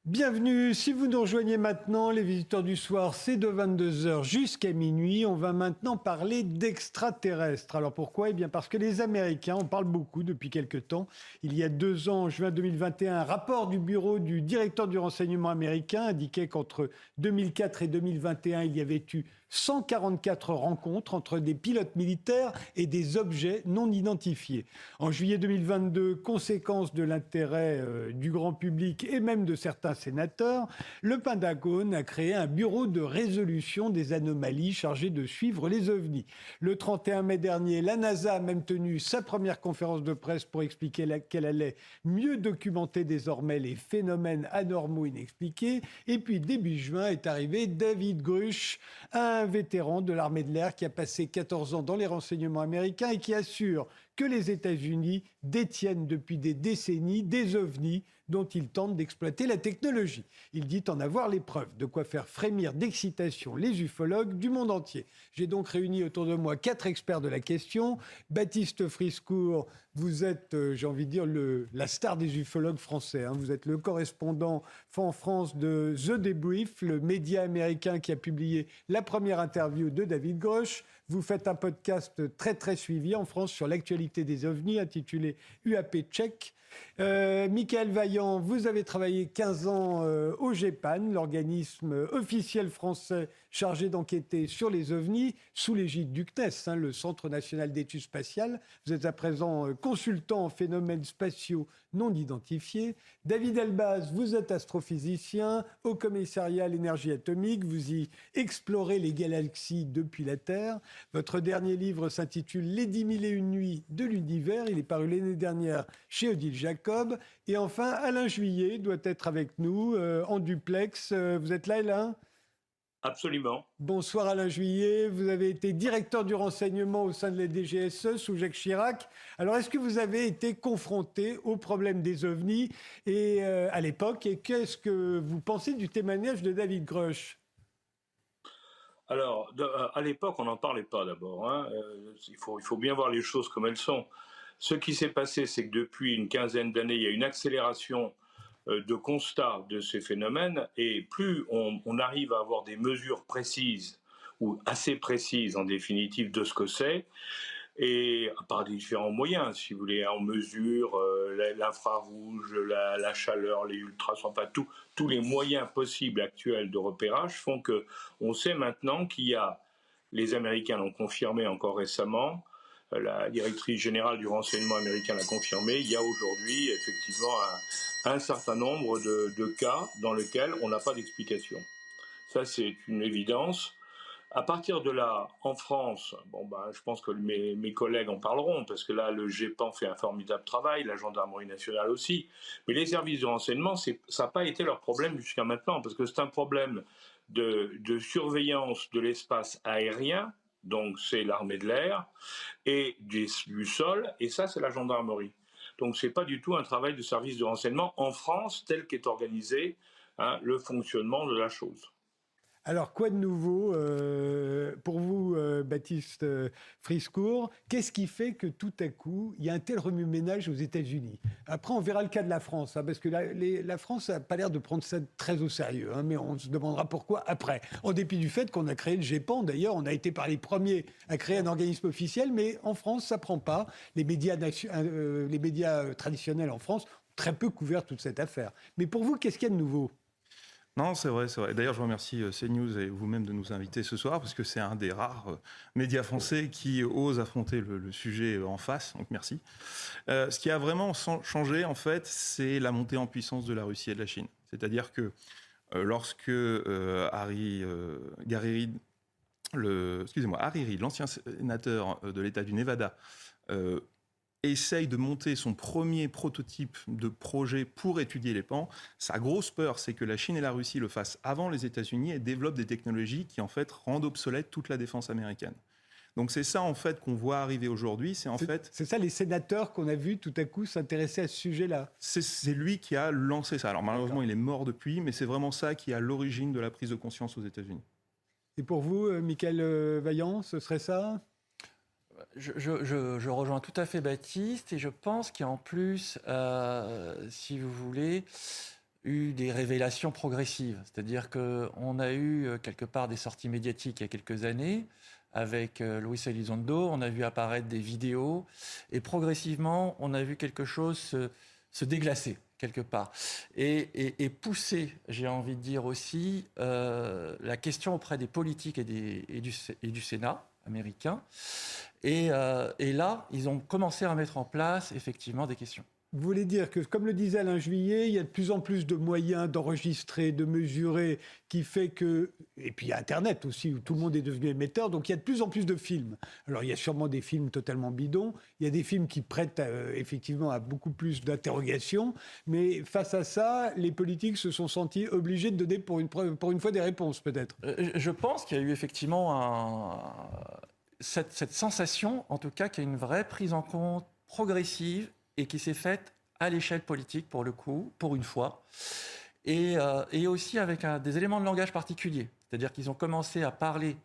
Bienvenue, si vous nous rejoignez maintenant, les visiteurs du soir, c'est de 22h jusqu'à minuit. On va maintenant parler d'extraterrestres. Alors pourquoi ? Eh bien parce que les Américains en parlent beaucoup depuis quelque temps. Il y a 2 ans, en juin 2021, un rapport du bureau du directeur du renseignement américain indiquait qu'entre 2004 et 2021, il y avait eu 144 rencontres entre des pilotes militaires et des objets non identifiés. En juillet 2022, conséquence de l'intérêt du grand public et même de certains sénateurs, le Pentagone a créé un bureau de résolution des anomalies chargé de suivre les ovnis. Le 31 mai dernier, la NASA a même tenu sa première conférence de presse pour expliquer qu'elle allait mieux documenter désormais les phénomènes anormaux inexpliqués. Et puis début juin est arrivé David Grusch, un vétéran de l'armée de l'air qui a passé 14 ans dans les renseignements américains et qui assure que les États-Unis détiennent depuis des décennies des ovnis dont ils tentent d'exploiter la technologie. Il dit en avoir les preuves, de quoi faire frémir d'excitation les ufologues du monde entier. J'ai donc réuni autour de moi 4 experts de la question. Baptiste Friescourt, vous êtes, j'ai envie de dire, la star des ufologues français. Vous êtes le correspondant en France de The Debrief, le média américain qui a publié la première interview de David Grusch. Vous faites un podcast très très suivi en France sur l'actualité des ovnis intitulé UAP Check. Michael Vaillant, vous avez travaillé 15 ans au GEPAN, l'organisme officiel français chargé d'enquêter sur les ovnis, sous l'égide du CNES, le Centre national d'études spatiales. Vous êtes à présent consultant en phénomènes spatiaux non identifiés. David Elbaz, vous êtes astrophysicien au commissariat à l'énergie atomique. Vous y explorez les galaxies depuis la Terre. Votre dernier livre s'intitule « Les 10 000 et une nuits de l'univers ». Il est paru l'année dernière chez Odile Jacob. Et enfin, Alain Juillet doit être avec nous en duplex. Vous êtes là, Alain ? Absolument. Bonsoir Alain Juillet, vous avez été directeur du renseignement au sein de la DGSE sous Jacques Chirac. Alors est-ce que vous avez été confronté au problème des ovnis à l'époque et qu'est-ce que vous pensez du témoignage de David Grusch ? Alors, à l'époque, on n'en parlait pas d'abord. Il faut bien voir les choses comme elles sont. Ce qui s'est passé, c'est que depuis une quinzaine d'années, il y a une accélération de constat de ces phénomènes, et plus on arrive à avoir des mesures précises, ou assez précises en définitive, de ce que c'est, et par différents moyens, si vous voulez, on mesure l'infrarouge, la chaleur, les ultrasons, enfin tous les moyens possibles actuels de repérage font qu'on sait maintenant qu'il y a, les Américains l'ont confirmé encore récemment, la directrice générale du renseignement américain l'a confirmé, il y a aujourd'hui effectivement un certain nombre de cas dans lesquels on n'a pas d'explication. Ça, c'est une évidence. À partir de là, en France, je pense que mes collègues en parleront, parce que là, le GEPAN fait un formidable travail, la gendarmerie nationale aussi. Mais les services de renseignement, ça n'a pas été leur problème jusqu'à maintenant, parce que c'est un problème de surveillance de l'espace aérien, donc c'est l'armée de l'air, et du sol, et ça, c'est la gendarmerie. Donc ce n'est pas du tout un travail de service de renseignement en France, tel qu'est organisé le fonctionnement de la chose. Alors, quoi de nouveau pour vous, Baptiste Friescourt ? Qu'est-ce qui fait que tout à coup, il y a un tel remue-ménage aux États-Unis ? Après, on verra le cas de la France, parce que la France n'a pas l'air de prendre ça très au sérieux, mais on se demandera pourquoi après. En dépit du fait qu'on a créé le GEPAN, d'ailleurs, on a été par les premiers à créer un organisme officiel, mais en France, ça ne prend pas. Les médias traditionnels en France ont très peu couvert toute cette affaire. Mais pour vous, qu'est-ce qu'il y a de nouveau ? Non, c'est vrai. D'ailleurs, je remercie CNews et vous-même de nous inviter ce soir, parce que c'est un des rares médias français qui ose affronter le sujet en face, donc merci. Ce qui a vraiment changé, en fait, c'est la montée en puissance de la Russie et de la Chine. C'est-à-dire que lorsque Harry Reid, l'ancien sénateur de l'État du Nevada, essaye de monter son premier prototype de projet pour étudier les pans, sa grosse peur, c'est que la Chine et la Russie le fassent avant les États-Unis et développent des technologies qui, en fait, rendent obsolète toute la défense américaine. Donc c'est ça en fait qu'on voit arriver aujourd'hui. C'est ça les sénateurs qu'on a vus tout à coup s'intéresser à ce sujet-là. C'est lui qui a lancé ça. Alors malheureusement, il est mort depuis, mais c'est vraiment ça qui est à l'origine de la prise de conscience aux États-Unis. Et pour vous, Mickaël Vaillant, ce serait ça ? Je rejoins tout à fait Baptiste et je pense qu'il y a en plus, si vous voulez, eu des révélations progressives. C'est-à-dire qu'on a eu quelque part des sorties médiatiques il y a quelques années avec Luis Elizondo, on a vu apparaître des vidéos et progressivement, on a vu quelque chose se déglacer quelque part et pousser, j'ai envie de dire aussi, la question auprès des politiques et du Sénat américain. Et là, ils ont commencé à mettre en place effectivement des questions. Vous voulez dire que, comme le disait Alain Juillet, il y a de plus en plus de moyens d'enregistrer, de mesurer, qui fait que... Et puis il y a Internet aussi, où tout le monde est devenu émetteur, donc il y a de plus en plus de films. Alors il y a sûrement des films totalement bidons, il y a des films qui prêtent effectivement à beaucoup plus d'interrogations, mais face à ça, les politiques se sont sentis obligés de donner pour une fois des réponses, peut-être. Je pense qu'il y a eu effectivement cette sensation, en tout cas, qu'il y a une vraie prise en compte progressive et qui s'est faite à l'échelle politique, pour le coup, pour une fois, et aussi avec des éléments de langage particuliers. C'est-à-dire qu'ils ont commencé à parler,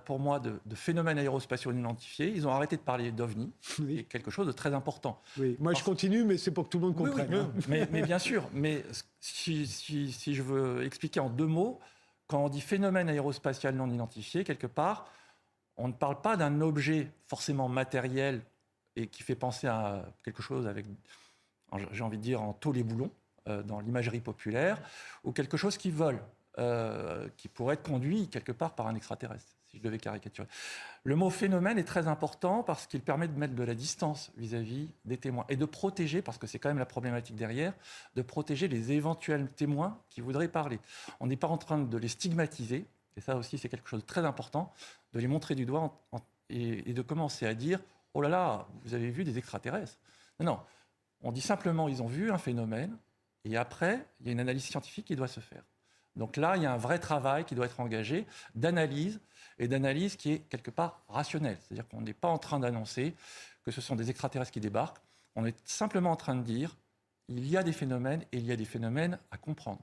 pour moi, de phénomènes aérospatiaux non identifiés. Ils ont arrêté de parler d'OVNI, Oui. qui est quelque chose de très important. Oui. Moi, je continue, mais c'est pour que tout le monde comprenne. Oui. Mais bien sûr, mais si je veux expliquer en 2 mots, quand on dit phénomène aérospatial non identifié, quelque part, on ne parle pas d'un objet forcément matériel et qui fait penser à quelque chose avec, j'ai envie de dire, en tôle et boulon, dans l'imagerie populaire, ou quelque chose qui vole, qui pourrait être conduit quelque part par un extraterrestre, si je devais caricaturer. Le mot phénomène est très important parce qu'il permet de mettre de la distance vis-à-vis des témoins et de protéger, parce que c'est quand même la problématique derrière, de protéger les éventuels témoins qui voudraient parler. On n'est pas en train de les stigmatiser, et ça aussi c'est quelque chose de très important, de les montrer du doigt et de commencer à dire « Oh là là, vous avez vu des extraterrestres ». Non, on dit simplement ils ont vu un phénomène, et après, il y a une analyse scientifique qui doit se faire. Donc là, il y a un vrai travail qui doit être engagé d'analyse, et d'analyse qui est quelque part rationnelle. C'est-à-dire qu'on n'est pas en train d'annoncer que ce sont des extraterrestres qui débarquent, on est simplement en train de dire il y a des phénomènes, et il y a des phénomènes à comprendre.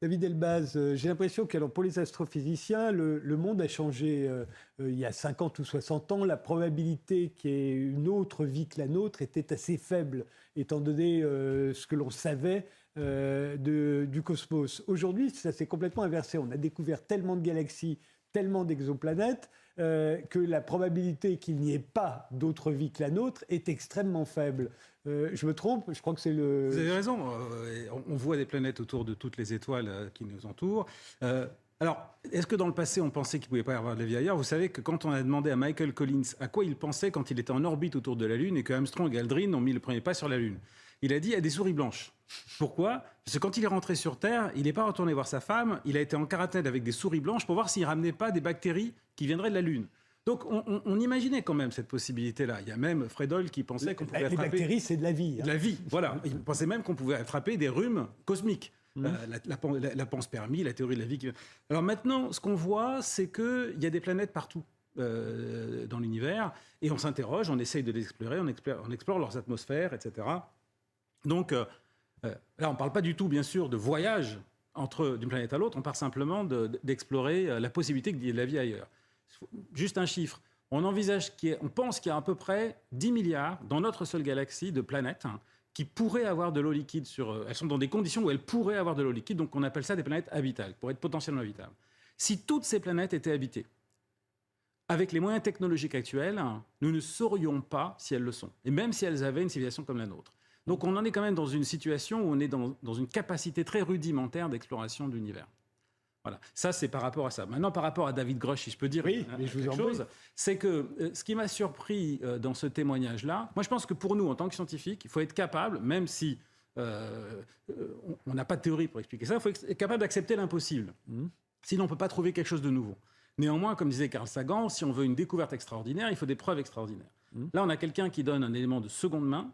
David Elbaz, j'ai l'impression que pour les astrophysiciens, le monde a changé il y a 50 ou 60 ans. La probabilité qu'il y ait une autre vie que la nôtre était assez faible, étant donné ce que l'on savait du cosmos. Aujourd'hui, ça s'est complètement inversé. On a découvert tellement de galaxies, tellement d'exoplanètes, que la probabilité qu'il n'y ait pas d'autre vie que la nôtre est extrêmement faible. Je me trompe? Je crois que c'est le... Vous avez raison. On voit des planètes autour de toutes les étoiles qui nous entourent. Alors, est-ce que dans le passé, on pensait qu'il ne pouvait pas y avoir de la vie ailleurs? Vous savez que quand on a demandé à Michael Collins à quoi il pensait quand il était en orbite autour de la Lune et que Armstrong et Aldrin ont mis le premier pas sur la Lune, il a dit à des souris blanches. Pourquoi? Parce que quand il est rentré sur Terre, il n'est pas retourné voir sa femme, il a été en quarantaine avec des souris blanches pour voir s'il ne ramenait pas des bactéries qui viendraient de la Lune. Donc on imaginait quand même cette possibilité-là. Il y a même Fredol qui pensait qu'on pouvait attraper... Les bactéries, c'est de la vie. De la vie, voilà. Il pensait même qu'on pouvait attraper des rhumes cosmiques. La panspermie, la théorie de la vie. Alors maintenant, ce qu'on voit, c'est qu'il y a des planètes partout dans l'univers, et on s'interroge, on essaye de les explorer, on explore leurs atmosphères, etc. Donc là, on ne parle pas du tout, bien sûr, de voyage d'une planète à l'autre, on parle simplement d'explorer la possibilité qu'il y ait de la vie ailleurs. Juste un chiffre. On pense qu'il y a à peu près 10 milliards dans notre seule galaxie de planètes qui pourraient avoir de l'eau liquide elles sont dans des conditions où elles pourraient avoir de l'eau liquide, donc on appelle ça des planètes habitables, pour être potentiellement habitables. Si toutes ces planètes étaient habitées, avec les moyens technologiques actuels, nous ne saurions pas si elles le sont, et même si elles avaient une civilisation comme la nôtre. Donc on en est quand même dans une situation où on est dans une capacité très rudimentaire d'exploration de l'univers. Voilà. Ça, c'est par rapport à ça. Maintenant, par rapport à David Grusch, si je peux dire quelque chose, c'est que ce qui m'a surpris dans ce témoignage-là, moi je pense que pour nous, en tant que scientifiques, il faut être capable, même si on n'a pas de théorie pour expliquer ça, il faut être capable d'accepter l'impossible. Sinon, on ne peut pas trouver quelque chose de nouveau. Néanmoins, comme disait Carl Sagan, si on veut une découverte extraordinaire, il faut des preuves extraordinaires. Là, on a quelqu'un qui donne un élément de seconde main,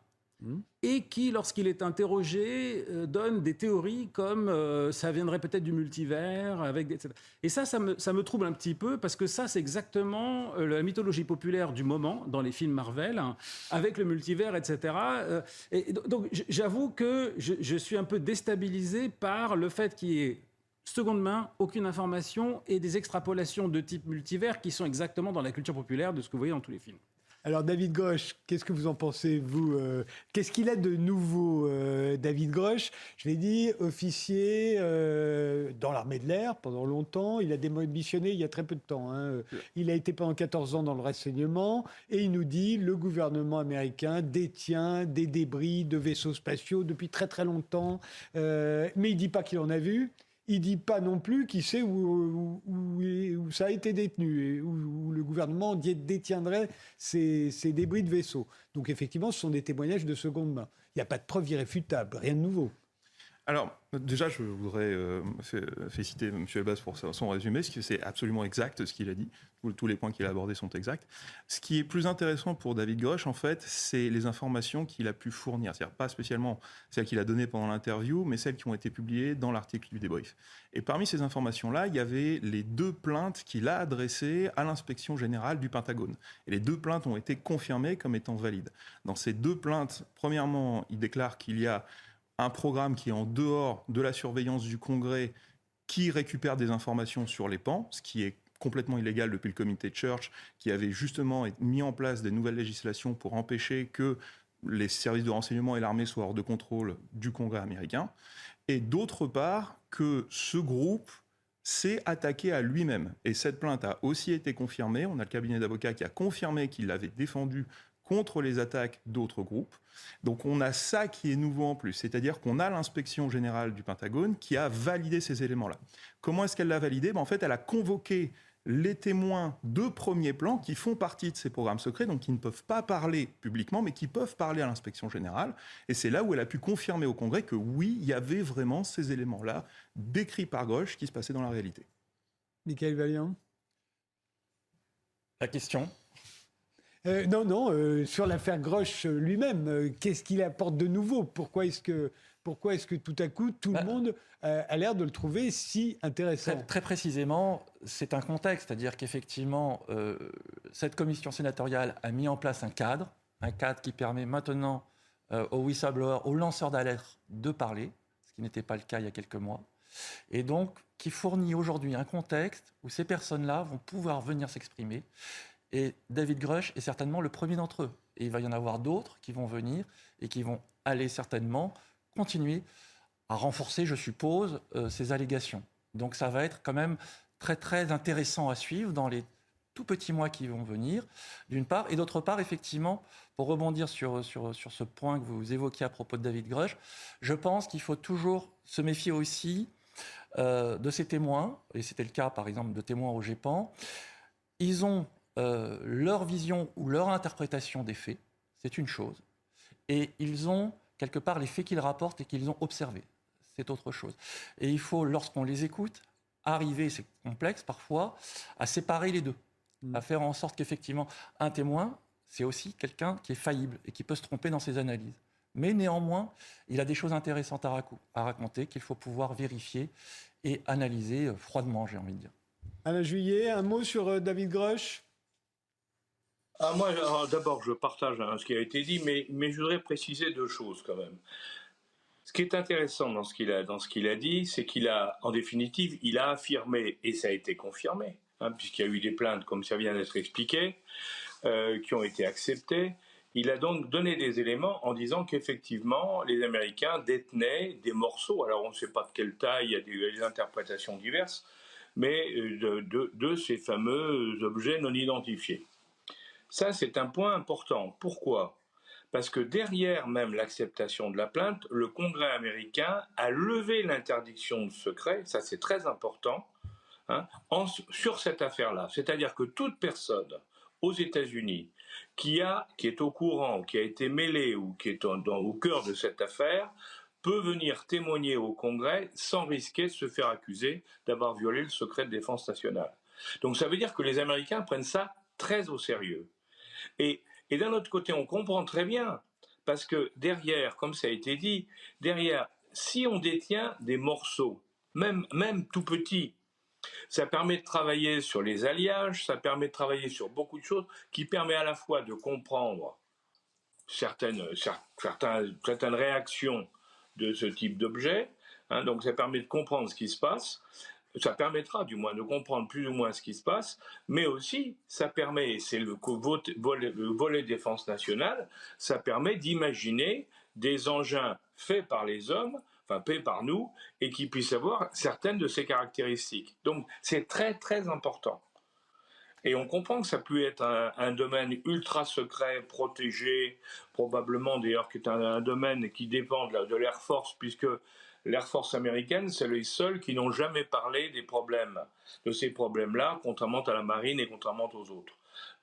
et qui, lorsqu'il est interrogé, donne des théories comme ça viendrait peut-être du multivers, etc. Et ça me trouble un petit peu, parce que ça, c'est exactement la mythologie populaire du moment, dans les films Marvel, hein, avec le multivers, etc. Et donc, j'avoue que je suis un peu déstabilisé par le fait qu'il y ait seconde main, aucune information, et des extrapolations de type multivers qui sont exactement dans la culture populaire de ce que vous voyez dans tous les films. Alors David Grosh, qu'est-ce que vous en pensez, vous Qu'est-ce qu'il a de nouveau, David Grosh? Je l'ai dit, officier dans l'armée de l'air pendant longtemps. Il a démissionné il y a très peu de temps. Hein. Il a été pendant 14 ans dans le renseignement. Et il nous dit le gouvernement américain détient des débris de vaisseaux spatiaux depuis très très longtemps. Mais il ne dit pas qu'il en a vu. Il ne dit pas non plus qui sait où ça a été détenu, et où le gouvernement détiendrait ces débris de vaisseaux. Donc effectivement, ce sont des témoignages de seconde main. Il n'y a pas de preuve irréfutable, rien de nouveau. Alors, déjà, je voudrais féliciter M. Elbaz pour son résumé, parce que c'est absolument exact ce qu'il a dit. Tous les points qu'il a abordés sont exacts. Ce qui est plus intéressant pour David Grosh, en fait, c'est les informations qu'il a pu fournir. C'est-à-dire pas spécialement celles qu'il a données pendant l'interview, mais celles qui ont été publiées dans l'article du débrief. Et parmi ces informations-là, il y avait les 2 plaintes qu'il a adressées à l'inspection générale du Pentagone. Et les 2 plaintes ont été confirmées comme étant valides. Dans ces 2 plaintes, premièrement, il déclare qu'il y a un programme qui est en dehors de la surveillance du Congrès, qui récupère des informations sur les PAN, ce qui est complètement illégal depuis le comité de Church, qui avait justement mis en place des nouvelles législations pour empêcher que les services de renseignement et l'armée soient hors de contrôle du Congrès américain. Et d'autre part, que ce groupe s'est attaqué à lui-même. Et cette plainte a aussi été confirmée. On a le cabinet d'avocats qui a confirmé qu'il l'avait défendu contre les attaques d'autres groupes. Donc on a ça qui est nouveau en plus, c'est-à-dire qu'on a l'inspection générale du Pentagone qui a validé ces éléments-là. Comment est-ce qu'elle l'a validé ? En fait, elle a convoqué les témoins de premier plan qui font partie de ces programmes secrets, donc qui ne peuvent pas parler publiquement, mais qui peuvent parler à l'inspection générale. Et c'est là où elle a pu confirmer au Congrès que oui, il y avait vraiment ces éléments-là, décrits par Grosh, qui se passaient dans la réalité. Michael Valiant ? La question ? Non, sur l'affaire Grosh lui-même, qu'est-ce qu'il apporte de nouveau ? Pourquoi est-ce que tout à coup, tout le monde a l'air de le trouver si intéressant ? Très précisément, c'est un contexte, c'est-à-dire qu'effectivement, cette commission sénatoriale a mis en place un cadre qui permet maintenant aux whistleblowers, aux lanceurs d'alerte de parler, ce qui n'était pas le cas il y a quelques mois, et donc qui fournit aujourd'hui un contexte où ces personnes-là vont pouvoir venir s'exprimer. Et David Grosh est certainement le premier d'entre eux. Et il va y en avoir d'autres qui vont venir et qui vont aller certainement continuer à renforcer, je suppose, ces allégations. Donc ça va être quand même très très intéressant à suivre dans les tout petits mois qui vont venir, d'une part. Et d'autre part, effectivement, pour rebondir sur ce point que vous évoquiez à propos de David Grosh, je pense qu'il faut toujours se méfier aussi de ces témoins. Et c'était le cas, par exemple, de témoins au GEPAN. Ils ont leur vision ou leur interprétation des faits, c'est une chose. Et ils ont, quelque part, les faits qu'ils rapportent et qu'ils ont observés. C'est autre chose. Et il faut, lorsqu'on les écoute, arriver, c'est complexe parfois, à séparer les deux. À faire en sorte qu'effectivement, un témoin, c'est aussi quelqu'un qui est faillible et qui peut se tromper dans ses analyses. Mais néanmoins, il a des choses intéressantes à raconter qu'il faut pouvoir vérifier et analyser froidement, j'ai envie de dire. Alain Juillet, un mot sur David Grosh ? Moi, d'abord, je partage ce qui a été dit, mais je voudrais préciser 2 choses quand même. Ce qui est intéressant dans ce qu'il a dit, c'est qu'il a, en définitive, il a affirmé, et ça a été confirmé, puisqu'il y a eu des plaintes, comme ça vient d'être expliqué, qui ont été acceptées. Il a donc donné des éléments en disant qu'effectivement, les Américains détenaient des morceaux, alors on ne sait pas de quelle taille, il y a des interprétations diverses, mais de ces fameux objets non identifiés. Ça, c'est un point important. Pourquoi ? Parce que derrière même l'acceptation de la plainte, le Congrès américain a levé l'interdiction de secret, ça c'est très important, sur cette affaire-là. C'est-à-dire que toute personne aux États-Unis qui est au courant, qui a été mêlée ou qui est au cœur de cette affaire, peut venir témoigner au Congrès sans risquer de se faire accuser d'avoir violé le secret de défense nationale. Donc ça veut dire que les Américains prennent ça très au sérieux. Et d'un autre côté, on comprend très bien, Parce que derrière, comme ça a été dit, derrière, si on détient des morceaux, même tout petits, ça permet de travailler sur les alliages, ça permet de travailler sur beaucoup de choses, qui permet à la fois de comprendre certaines réactions de ce type d'objet, hein, donc ça permet de comprendre ce qui se passe, ça permettra du moins de comprendre plus ou moins ce qui se passe, mais aussi ça permet, et c'est le volet défense nationale, ça permet d'imaginer des engins faits par les hommes, enfin faits par nous, et qui puissent avoir certaines de ces caractéristiques. Donc c'est très très important. Et on comprend que ça peut être un domaine ultra secret, protégé, probablement d'ailleurs qui est un domaine qui dépend de l'Air Force, puisque l'Air Force américaine, c'est les seuls qui n'ont jamais parlé de ces problèmes-là, contrairement à la marine et contrairement aux autres.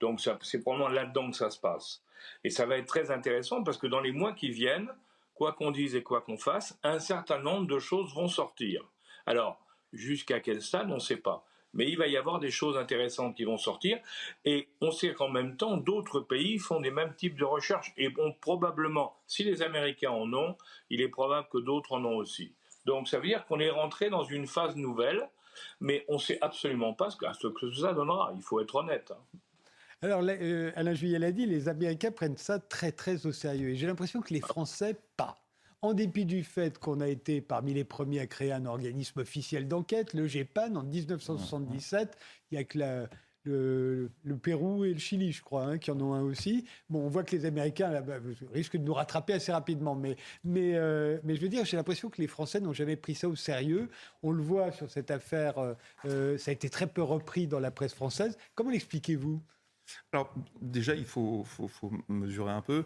Donc c'est probablement là-dedans que ça se passe. Et ça va être très intéressant parce que dans les mois qui viennent, quoi qu'on dise et quoi qu'on fasse, un certain nombre de choses vont sortir. Alors, jusqu'à quel stade, on ne sait pas. Mais il va y avoir des choses intéressantes qui vont sortir, et on sait qu'en même temps, d'autres pays font des mêmes types de recherches, et bon, probablement, si les Américains en ont, il est probable que d'autres en ont aussi. Donc ça veut dire qu'on est rentré dans une phase nouvelle, mais on ne sait absolument pas ce que ça donnera, il faut être honnête. Alors, Alain Juillet l'a dit, les Américains prennent ça très, très au sérieux. Et j'ai l'impression que les Français, pas. En dépit du fait qu'on a été parmi les premiers à créer un organisme officiel d'enquête, le GEPAN, en 1977, il n'y a que le Pérou et le Chili, je crois, qui en ont un aussi. Bon, on voit que les Américains risquent de nous rattraper assez rapidement. Mais je veux dire, j'ai l'impression que les Français n'ont jamais pris ça au sérieux. On le voit sur cette affaire, ça a été très peu repris dans la presse française. Comment l'expliquez-vous ? Alors déjà, il faut mesurer un peu.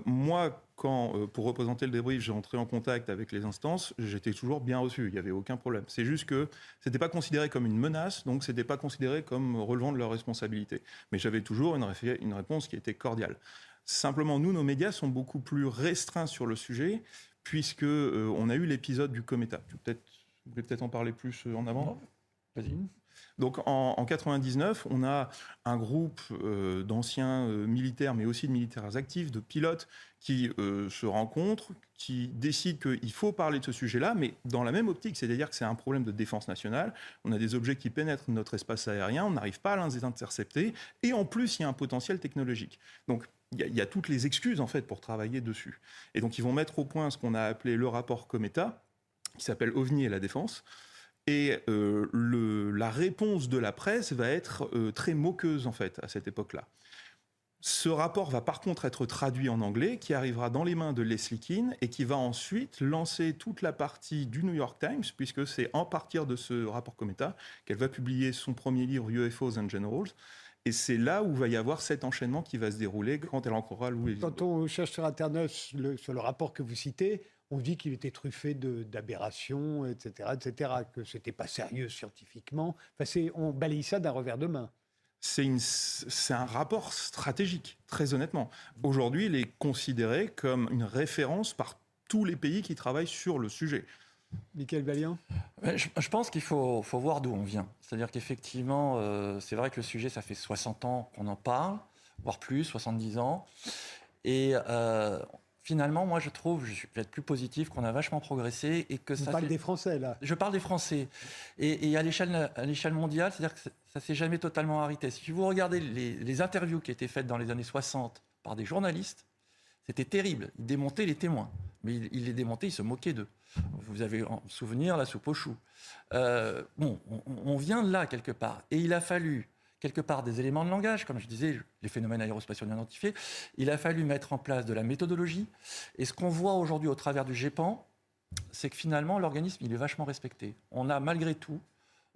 Moi, quand, pour représenter le débrief, j'ai entré en contact avec les instances, j'étais toujours bien reçu, il n'y avait aucun problème. C'est juste que ce n'était pas considéré comme une menace, donc ce n'était pas considéré comme relevant de leur responsabilité. Mais j'avais toujours une réponse qui était cordiale. Simplement, nous, nos médias sont beaucoup plus restreints sur le sujet, puisque on a eu l'épisode du Cometa. Vous voulez peut-être en parler plus en avant ? Non, vas-y. Donc en 99, on a un groupe d'anciens militaires, mais aussi de militaires actifs, de pilotes, qui se rencontrent, qui décident qu'il faut parler de ce sujet-là, mais dans la même optique, c'est-à-dire que c'est un problème de défense nationale. On a des objets qui pénètrent notre espace aérien, on n'arrive pas à les intercepter, et en plus, il y a un potentiel technologique. Donc il y a toutes les excuses en fait pour travailler dessus. Et donc ils vont mettre au point ce qu'on a appelé le rapport Cometa, qui s'appelle OVNI et la défense. Et la réponse de la presse va être très moqueuse, en fait, à cette époque-là. Ce rapport va par contre être traduit en anglais, qui arrivera dans les mains de Leslie Kean et qui va ensuite lancer toute la partie du New York Times, puisque c'est en partir de ce rapport Cometa qu'elle va publier son premier livre UFOs and Generals. Et c'est là où va y avoir cet enchaînement qui va se dérouler quand elle rencontrera Louis. Quand on cherche sur Internet sur le rapport que vous citez, on dit qu'il était truffé d'aberrations, etc., que ce n'était pas sérieux scientifiquement. Enfin, on balaye ça d'un revers de main. C'est un rapport stratégique, très honnêtement. Aujourd'hui, il est considéré comme une référence par tous les pays qui travaillent sur le sujet. Michael Vaillant ? Je pense qu'il faut voir d'où on vient. C'est-à-dire qu'effectivement, c'est vrai que le sujet, ça fait 60 ans qu'on en parle, voire plus, 70 ans. Et finalement, moi, je vais être plus positif, qu'on a vachement progressé. Et que Vous parlez des Français, là. Je parle des Français. Et à l'échelle mondiale, c'est-à-dire que ça ne s'est jamais totalement arrêté. Si vous regardez les interviews qui étaient faites dans les années 60 par des journalistes, c'était terrible. Ils démontaient les témoins. Mais ils les démontaient, ils se moquaient d'eux. Vous avez en souvenir la soupe aux choux. On vient de là, quelque part. Et il a fallu, quelque part, des éléments de langage, comme je disais, les phénomènes aérospatiaux non identifiés. Il a fallu mettre en place de la méthodologie. Et ce qu'on voit aujourd'hui au travers du GEPAN, c'est que finalement, l'organisme, il est vachement respecté. On a, malgré tout,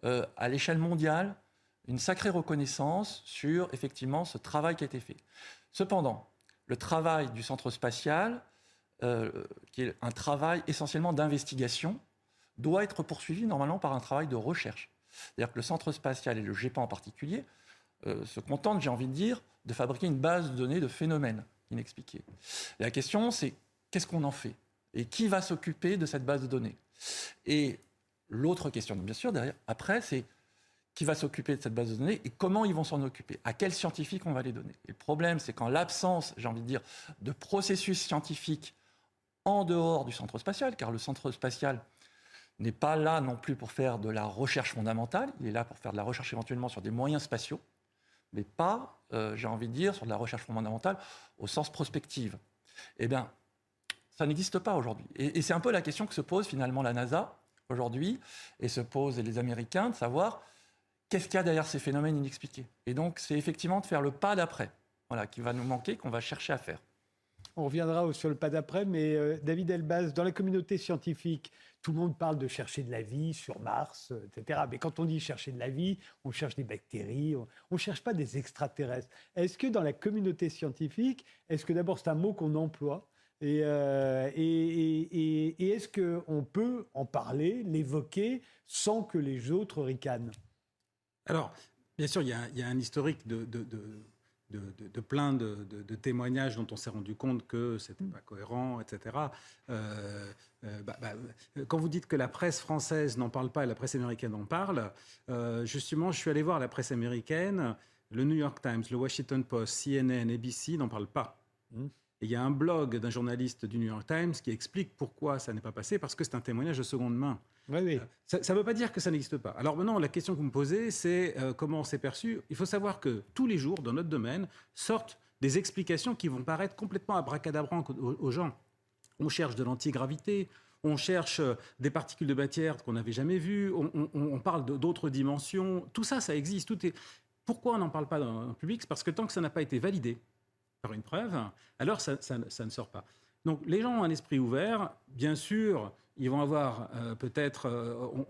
à l'échelle mondiale, une sacrée reconnaissance sur, effectivement, ce travail qui a été fait. Cependant, le travail du centre spatial, qui est un travail essentiellement d'investigation, doit être poursuivi normalement par un travail de recherche. C'est-à-dire que le centre spatial et le GEPAN en particulier se contentent, j'ai envie de dire, de fabriquer une base de données de phénomènes inexpliqués. Et la question, c'est qu'est-ce qu'on en fait ? Et qui va s'occuper de cette base de données ? Et l'autre question, bien sûr, derrière, après, c'est qui va s'occuper de cette base de données et comment ils vont s'en occuper, à quels scientifiques on va les donner. Et le problème, c'est qu'en l'absence, j'ai envie de dire, de processus scientifiques en dehors du centre spatial, car le centre spatial n'est pas là non plus pour faire de la recherche fondamentale, il est là pour faire de la recherche éventuellement sur des moyens spatiaux, mais pas, j'ai envie de dire, sur de la recherche fondamentale au sens prospective. Eh bien, ça n'existe pas aujourd'hui. Et c'est un peu la question que se pose finalement la NASA aujourd'hui, et se posent les Américains, de savoir qu'est-ce qu'il y a derrière ces phénomènes inexpliqués. Et donc, c'est effectivement de faire le pas d'après, voilà, qui va nous manquer, qu'on va chercher à faire. On reviendra sur le pas d'après, mais David Elbaz, dans la communauté scientifique, tout le monde parle de chercher de la vie sur Mars, etc. Mais quand on dit chercher de la vie, on cherche des bactéries, on ne cherche pas des extraterrestres. Est-ce que dans la communauté scientifique, est-ce que d'abord c'est un mot qu'on emploie et est-ce qu'on peut en parler, l'évoquer, sans que les autres ricanent? Alors, bien sûr, il y a un historique de plein de témoignages dont on s'est rendu compte que c'était pas cohérent, etc. Quand vous dites que la presse française n'en parle pas et la presse américaine en parle, justement, je suis allé voir la presse américaine, le New York Times, le Washington Post, CNN, ABC n'en parlent pas. Et il y a un blog d'un journaliste du New York Times qui explique pourquoi ça n'est pas passé, parce que c'est un témoignage de seconde main. Oui. Ça ne veut pas dire que ça n'existe pas. Alors maintenant, la question que vous me posez, c'est comment on s'est perçu. Il faut savoir que tous les jours, dans notre domaine, sortent des explications qui vont paraître complètement abracadabrants aux gens. On cherche de l'antigravité, on cherche des particules de matière qu'on n'avait jamais vues, on parle d'autres dimensions. Tout ça, ça existe. Pourquoi on n'en parle pas dans le public? C'est parce que tant que ça n'a pas été validé par une preuve, alors ça ne sort pas. Donc les gens ont un esprit ouvert. Bien sûr, ils vont avoir peut-être... on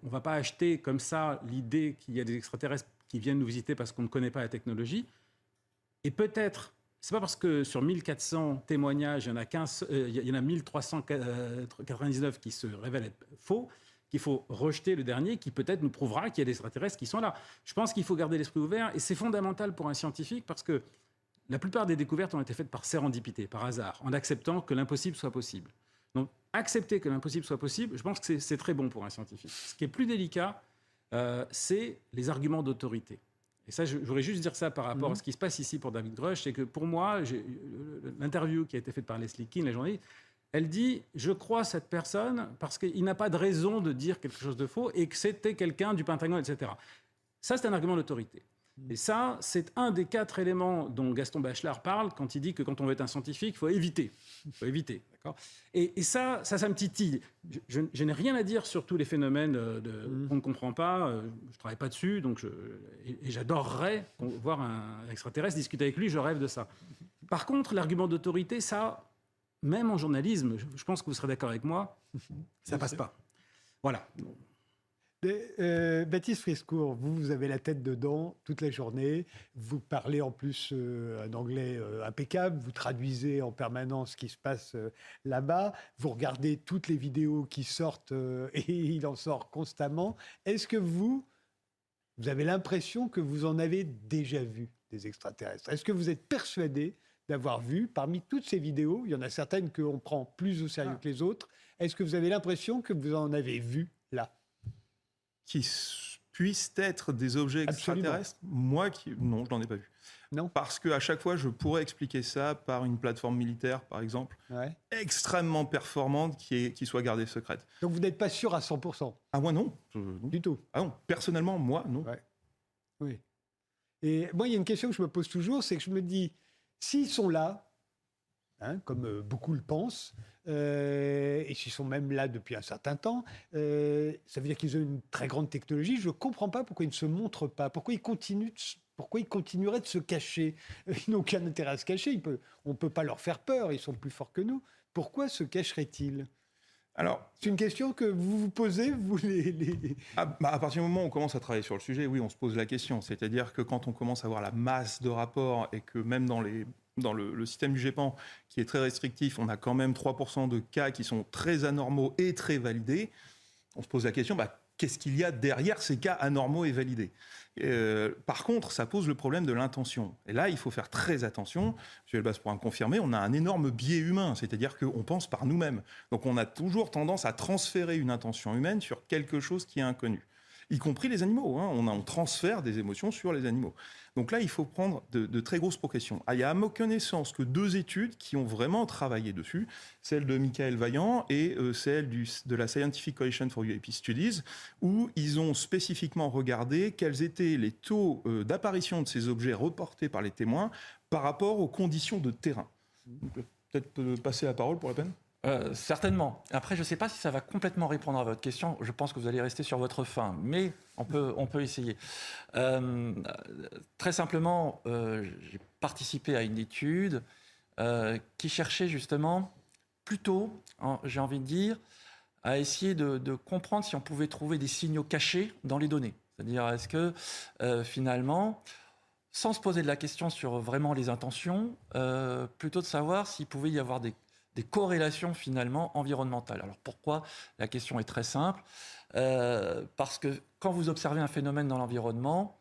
ne va pas acheter comme ça l'idée qu'il y a des extraterrestres qui viennent nous visiter parce qu'on ne connaît pas la technologie. Et peut-être, c'est pas parce que sur 1400 témoignages, il y en a 1399 qui se révèlent être faux, qu'il faut rejeter le dernier qui peut-être nous prouvera qu'il y a des extraterrestres qui sont là. Je pense qu'il faut garder l'esprit ouvert et c'est fondamental pour un scientifique parce que la plupart des découvertes ont été faites par sérendipité, par hasard, en acceptant que l'impossible soit possible. Donc, accepter que l'impossible soit possible, je pense que c'est très bon pour un scientifique. Ce qui est plus délicat, c'est les arguments d'autorité. Et ça, je voudrais juste dire ça par rapport à ce qui se passe ici pour David Grusch, c'est que pour moi, l'interview qui a été faite par Leslie Kean, la journaliste, elle dit « Je crois cette personne parce qu'il n'a pas de raison de dire quelque chose de faux et que c'était quelqu'un du Pentagone, etc. » Ça, c'est un argument d'autorité. Et ça, c'est un des 4 éléments dont Gaston Bachelard parle quand il dit que quand on veut être un scientifique, il faut éviter. Il faut éviter, d'accord ? Et ça me titille. Je n'ai rien à dire sur tous les phénomènes qu'on ne comprend pas. Je ne travaille pas dessus, donc et j'adorerais voir un extraterrestre, discuter avec lui, je rêve de ça. Par contre, l'argument d'autorité, ça, même en journalisme, je pense que vous serez d'accord avec moi, ça ne passe pas. Voilà. Baptiste Friskour, vous avez la tête dedans toute la journée. Vous parlez en plus un anglais impeccable. Vous traduisez en permanence ce qui se passe là-bas. Vous regardez toutes les vidéos qui sortent et il en sort constamment. Est-ce que vous avez l'impression que vous en avez déjà vu des extraterrestres? Est-ce que vous êtes persuadé d'avoir vu, parmi toutes ces vidéos, il y en a certaines qu'on prend plus au sérieux que les autres, est-ce que vous avez l'impression que vous en avez vu là? Qui puissent être des objets extraterrestres? Moi, non, je n'en ai pas vu. Non. Parce qu'à chaque fois, je pourrais expliquer ça par une plateforme militaire, par exemple, extrêmement performante, qui soit gardée secrète. Donc vous n'êtes pas sûr à 100%? Ah, moi, non. Du tout? Ah non, personnellement, moi, non. Ouais. Oui. Et moi, il y a une question que je me pose toujours, c'est que je me dis, s'ils sont là, comme beaucoup le pensent, et s'ils sont même là depuis un certain temps, ça veut dire qu'ils ont une très grande technologie. Je ne comprends pas pourquoi ils ne se montrent pas, pourquoi ils continueraient de se cacher. Ils n'ont aucun intérêt à se cacher, on ne peut pas leur faire peur, ils sont plus forts que nous. Pourquoi se cacheraient-ils? Alors, c'est une question que vous vous posez, vous à partir du moment où on commence à travailler sur le sujet, oui, on se pose la question. C'est-à-dire que quand on commence à voir la masse de rapports et que même dans le système du GEPAN, qui est très restrictif, on a quand même 3% de cas qui sont très anormaux et très validés, on se pose la question, qu'est-ce qu'il y a derrière ces cas anormaux et validés? Par contre, ça pose le problème de l'intention. Et là, il faut faire très attention. M. Elbaz pourra me confirmer, on a un énorme biais humain, c'est-à-dire qu'on pense par nous-mêmes. Donc on a toujours tendance à transférer une intention humaine sur quelque chose qui est inconnu. y compris les animaux. Hein. On transfère des émotions sur les animaux. Donc là, il faut prendre de très grosses précautions. Il y a à ma connaissance que 2 études qui ont vraiment travaillé dessus, celle de Michael Vaillant et celle de la Scientific Coalition for UAP Studies, où ils ont spécifiquement regardé quels étaient les taux d'apparition de ces objets reportés par les témoins par rapport aux conditions de terrain. Donc, peut-être passer la parole pour la peine ? Certainement. Après, je ne sais pas si ça va complètement répondre à votre question. Je pense que vous allez rester sur votre faim, mais on peut essayer. Très simplement, j'ai participé à une étude qui cherchait justement plutôt, j'ai envie de dire, à essayer de comprendre si on pouvait trouver des signaux cachés dans les données. C'est-à-dire, est-ce que finalement, sans se poser de la question sur vraiment les intentions, plutôt de savoir s'il pouvait y avoir des corrélations finalement environnementales. Alors pourquoi ? La question est très simple. Parce que quand vous observez un phénomène dans l'environnement,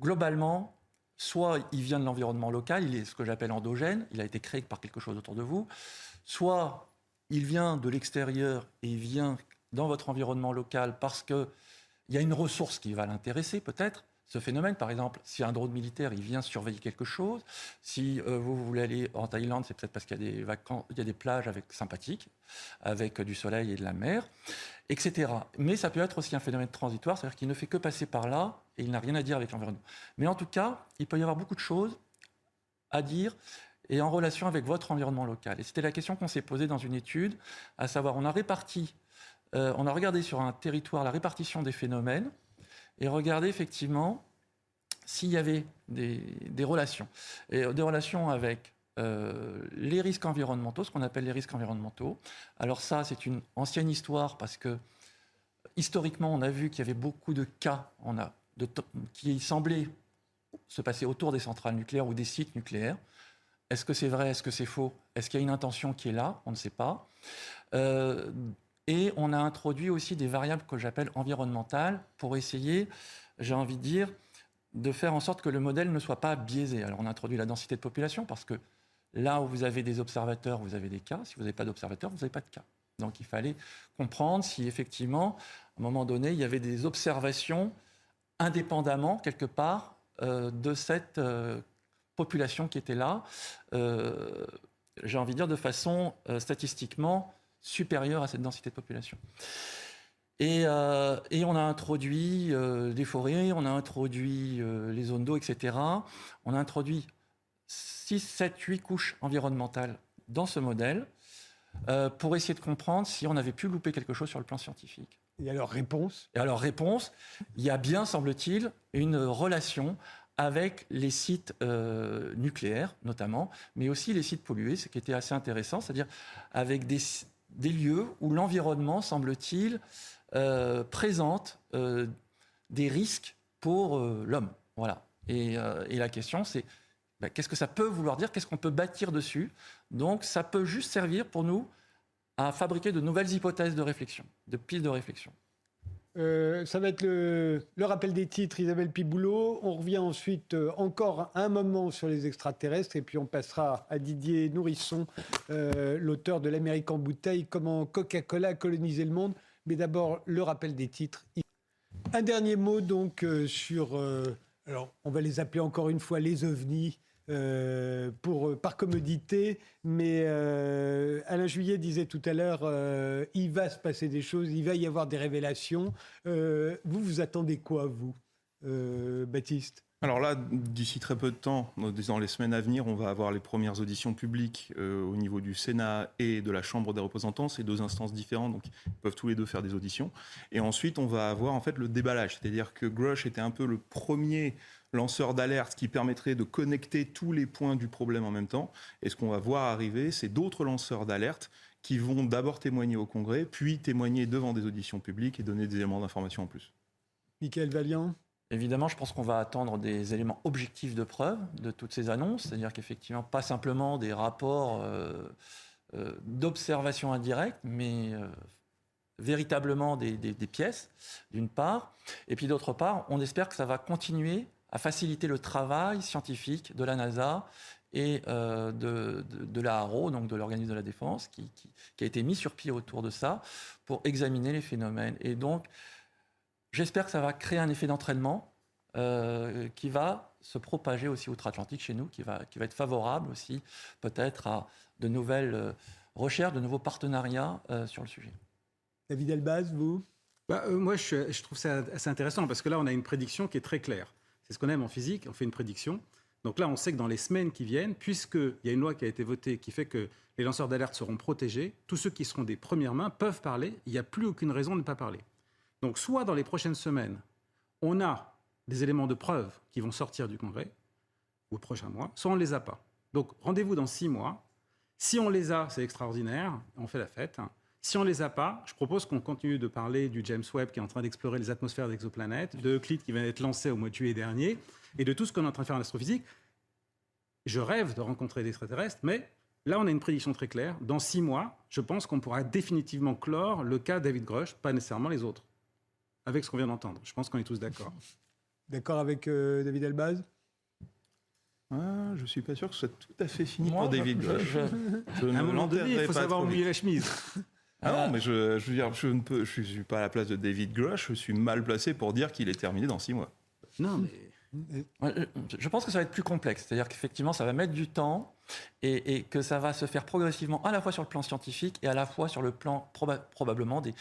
globalement, soit il vient de l'environnement local, il est ce que j'appelle endogène, il a été créé par quelque chose autour de vous, soit il vient de l'extérieur et il vient dans votre environnement local parce qu'il y a une ressource qui va l'intéresser peut-être. Ce phénomène, par exemple, si un drone militaire il vient surveiller quelque chose, si vous voulez aller en Thaïlande, c'est peut-être parce qu'il y a des vacances, il y a des plages sympathiques, avec du soleil et de la mer, etc. Mais ça peut être aussi un phénomène transitoire, c'est-à-dire qu'il ne fait que passer par là et il n'a rien à dire avec l'environnement. Mais en tout cas, il peut y avoir beaucoup de choses à dire et en relation avec votre environnement local. Et c'était la question qu'on s'est posée dans une étude, à savoir, on a regardé sur un territoire la répartition des phénomènes, et regarder effectivement s'il y avait des relations. Et des relations avec les risques environnementaux, ce qu'on appelle les risques environnementaux. Alors ça, c'est une ancienne histoire parce que historiquement, on a vu qu'il y avait beaucoup de cas qui semblaient se passer autour des centrales nucléaires ou des sites nucléaires. Est-ce que c'est vrai ? Est-ce que c'est faux ? Est-ce qu'il y a une intention qui est là ? On ne sait pas. Et on a introduit aussi des variables que j'appelle environnementales pour essayer, j'ai envie de dire, de faire en sorte que le modèle ne soit pas biaisé. Alors on a introduit la densité de population parce que là où vous avez des observateurs, vous avez des cas. Si vous n'avez pas d'observateurs, vous n'avez pas de cas. Donc il fallait comprendre si effectivement, à un moment donné, il y avait des observations indépendamment, quelque part, de cette population qui était là. J'ai envie de dire de façon statistiquement supérieure à cette densité de population. Et on a introduit des forêts, on a introduit les zones d'eau, etc. On a introduit 6, 7, 8 couches environnementales dans ce modèle pour essayer de comprendre si on avait pu louper quelque chose sur le plan scientifique. Et alors, réponse ? Il y a bien, semble-t-il, une relation avec les sites nucléaires, notamment, mais aussi les sites pollués, ce qui était assez intéressant, c'est-à-dire avec des lieux où l'environnement, semble-t-il, présente des risques pour l'homme. Voilà. Et la question, c'est qu'est-ce que ça peut vouloir dire ? Qu'est-ce qu'on peut bâtir dessus ? Donc, ça peut juste servir pour nous à fabriquer de nouvelles hypothèses de réflexion, de pistes de réflexion. Ça va être le rappel des titres, Isabelle Piboulot. On revient ensuite encore un moment sur les extraterrestres et puis on passera à Didier Nourisson, l'auteur de L'Amérique en bouteille, comment Coca-Cola a colonisé le monde. Mais d'abord, le rappel des titres. Un dernier mot donc sur... alors, on va les appeler encore une fois les ovnis. Par commodité, mais Alain Juillet disait tout à l'heure, il va se passer des choses, il va y avoir des révélations. Vous attendez quoi, vous, Baptiste ? Alors là, d'ici très peu de temps, dans les semaines à venir, on va avoir les premières auditions publiques au niveau du Sénat et de la Chambre des représentants. C'est 2 instances différentes, donc ils peuvent tous les 2 faire des auditions. Et ensuite, on va avoir en fait le déballage. C'est-à-dire que Grush était un peu le premier lanceur d'alerte qui permettrait de connecter tous les points du problème en même temps. Et ce qu'on va voir arriver, c'est d'autres lanceurs d'alerte qui vont d'abord témoigner au Congrès, puis témoigner devant des auditions publiques et donner des éléments d'information en plus. Michael Vaillant ? Évidemment, je pense qu'on va attendre des éléments objectifs de preuve de toutes ces annonces, c'est-à-dire qu'effectivement, pas simplement des rapports d'observation indirecte, mais véritablement des pièces, d'une part. Et puis d'autre part, on espère que ça va continuer à faciliter le travail scientifique de la NASA et de l'AARO, donc de l'organisme de la défense, qui a été mis sur pied autour de ça pour examiner les phénomènes. Et donc, j'espère que ça va créer un effet d'entraînement qui va se propager aussi outre-Atlantique chez nous, qui va être favorable aussi peut-être à de nouvelles recherches, de nouveaux partenariats sur le sujet. David Elbaz, vous? Moi, je trouve ça assez intéressant parce que là, on a une prédiction qui est très claire. C'est ce qu'on aime en physique, on fait une prédiction. Donc là, on sait que dans les semaines qui viennent, puisqu'il y a une loi qui a été votée qui fait que les lanceurs d'alerte seront protégés, tous ceux qui seront des premières mains peuvent parler, il n'y a plus aucune raison de ne pas parler. Donc soit dans les prochaines semaines, on a des éléments de preuve qui vont sortir du Congrès, ou au prochain mois, soit on ne les a pas. Donc rendez-vous dans 6 mois. Si on les a, c'est extraordinaire, on fait la fête. Si on ne les a pas, je propose qu'on continue de parler du James Webb qui est en train d'explorer les atmosphères d'exoplanètes, de Euclide qui vient d'être lancé au mois de juillet dernier, et de tout ce qu'on est en train de faire en astrophysique. Je rêve de rencontrer des extraterrestres, mais là, on a une prédiction très claire. Dans 6 mois, je pense qu'on pourra définitivement clore le cas David Grush, pas nécessairement les autres, avec ce qu'on vient d'entendre. Je pense qu'on est tous d'accord. D'accord avec David Elbaz? Je ne suis pas sûr que ce soit tout à fait fini Moi, pour David Grush. Je À un moment donné, il faut savoir trop mouiller vite. la chemise. Non, mais je veux dire, je ne suis pas à la place de David Grush, je suis mal placé pour dire qu'il est terminé dans 6 mois. Non, mais... Je pense que ça va être plus complexe, c'est-à-dire qu'effectivement ça va mettre du temps et que ça va se faire progressivement à la fois sur le plan scientifique et à la fois sur le plan probablement des,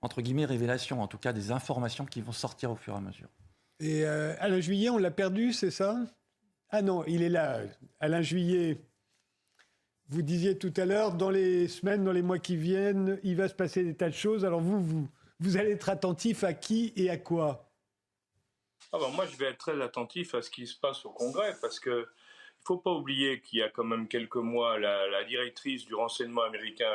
entre guillemets, révélations, en tout cas des informations qui vont sortir au fur et à mesure. Et Alain Juillet, on l'a perdu, c'est ça? Ah non, il est là. Alain Juillet, vous disiez tout à l'heure, dans les semaines, dans les mois qui viennent, il va se passer des tas de choses. Alors vous allez être attentif à qui et à quoi? Moi, je vais être très attentif à ce qui se passe au Congrès, parce que il ne faut pas oublier qu'il y a quand même quelques mois, la directrice du renseignement américain,